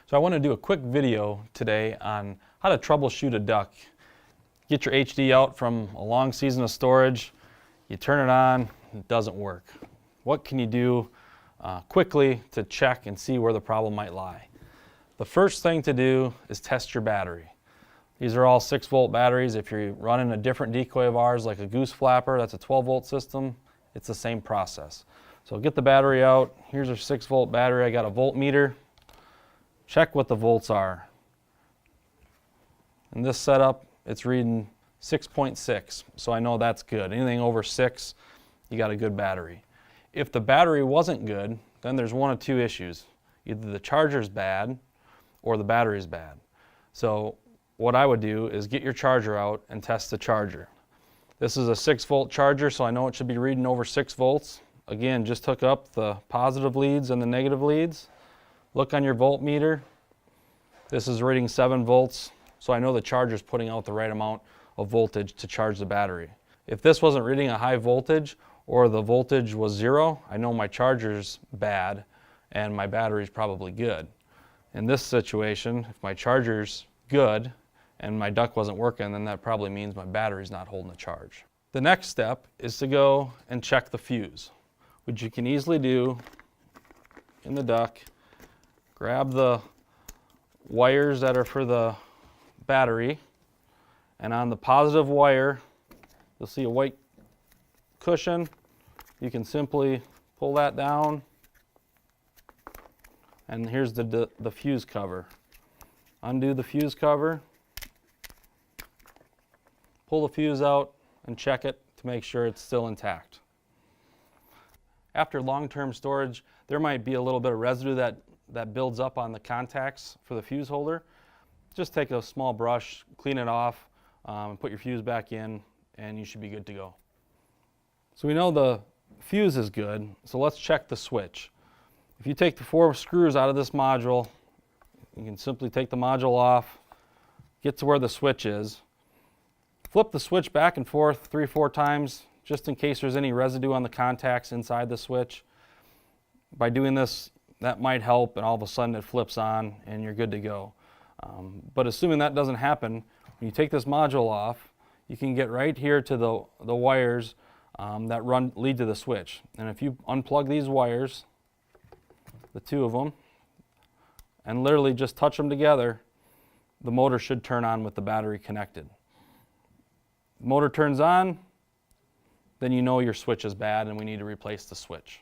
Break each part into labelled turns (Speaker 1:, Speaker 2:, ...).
Speaker 1: So I want to do a quick video today on how to troubleshoot a duck. Get your HD out from a long season of storage, you turn it on, it doesn't work. What can you do quickly to check and see where the problem might lie? The first thing to do is test your battery. These are all 6-volt batteries. If you're running a different decoy of ours, like a goose flapper, that's a 12-volt system, it's the same process. So get the battery out. Here's our 6-volt battery. I got a voltmeter. Check what the volts are. In this setup, it's reading 6.6, so I know that's good. Anything over 6, you got a good battery. If the battery wasn't good, then there's one of two issues. Either the charger's bad or the battery's bad. So what I would do is get your charger out and test the charger. This is a 6-volt charger, so I know it should be reading over 6 volts. Again, just hook up the positive leads and the negative leads. Look on your voltmeter. This is reading 7 volts, so I know the charger's putting out the right amount of voltage to charge the battery. If this wasn't reading a high voltage or the voltage was 0, I know my charger's bad and my battery's probably good. In this situation, if my charger's good and my duck wasn't working, then that probably means my battery's not holding a charge. The next step is to go and check the fuse, which you can easily do in the duck. Grab the wires that are for the battery, and on the positive wire, you'll see a white cushion. You can simply pull that down, and here's the fuse cover. Undo the fuse cover, pull the fuse out, and check it to make sure it's still intact. After long-term storage, there might be a little bit of residue that builds up on the contacts for the fuse holder. Just take a small brush, clean it off, put your fuse back in, and you should be good to go. So we know the fuse is good, so let's check the switch. If you take the 4 screws out of this module, you can simply take the module off, get to where the switch is, flip the switch back and forth 3 or 4 times, just in case there's any residue on the contacts inside the switch. By doing this, that might help, and all of a sudden it flips on and you're good to go. But assuming that doesn't happen, when you take this module off, you can get right here to the wires that lead to the switch. And if you unplug these wires, the 2 of them, and literally just touch them together, the motor should turn on with the battery connected. The motor turns on, then you know your switch is bad and we need to replace the switch.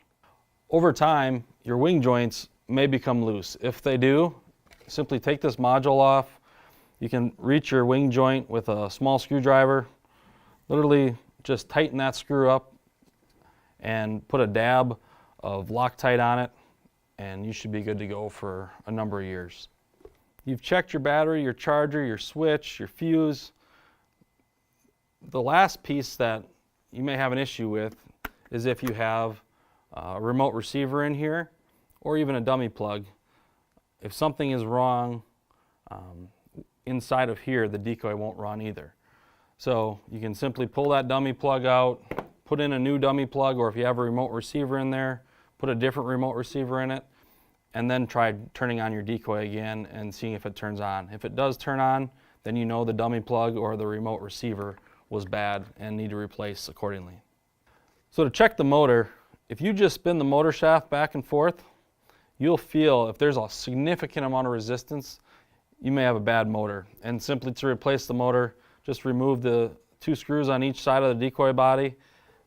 Speaker 1: Over time, your wing joints may become loose. If they do, simply take this module off. You can reach your wing joint with a small screwdriver. Literally just tighten that screw up and put a dab of Loctite on it, and you should be good to go for a number of years. You've checked your battery, your charger, your switch, your fuse. The last piece that you may have an issue with is if you have a remote receiver in here or even a dummy plug. If something is wrong inside of here, the decoy won't run either. So you can simply pull that dummy plug out, put in a new dummy plug, or if you have a remote receiver in there, put a different remote receiver in it, and then try turning on your decoy again and seeing if it turns on. If it does turn on, then you know the dummy plug or the remote receiver was bad and need to replace accordingly. So to check the motor, if you just spin the motor shaft back and forth, you'll feel if there's a significant amount of resistance, you may have a bad motor. And simply to replace the motor, just remove the 2 screws on each side of the decoy body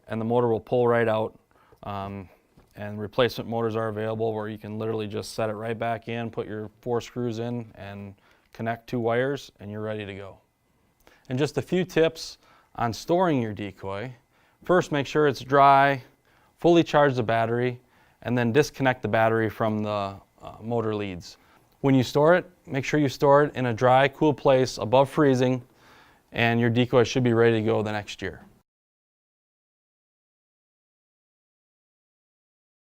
Speaker 1: and the motor will pull right out. And replacement motors are available where you can literally just set it right back in, put your 4 screws in and connect 2 wires and you're ready to go. And just a few tips on storing your decoy. First, make sure it's dry, fully charge the battery, and then disconnect the battery from the motor leads. When you store it, make sure you store it in a dry, cool place above freezing, and your decoy should be ready to go the next year.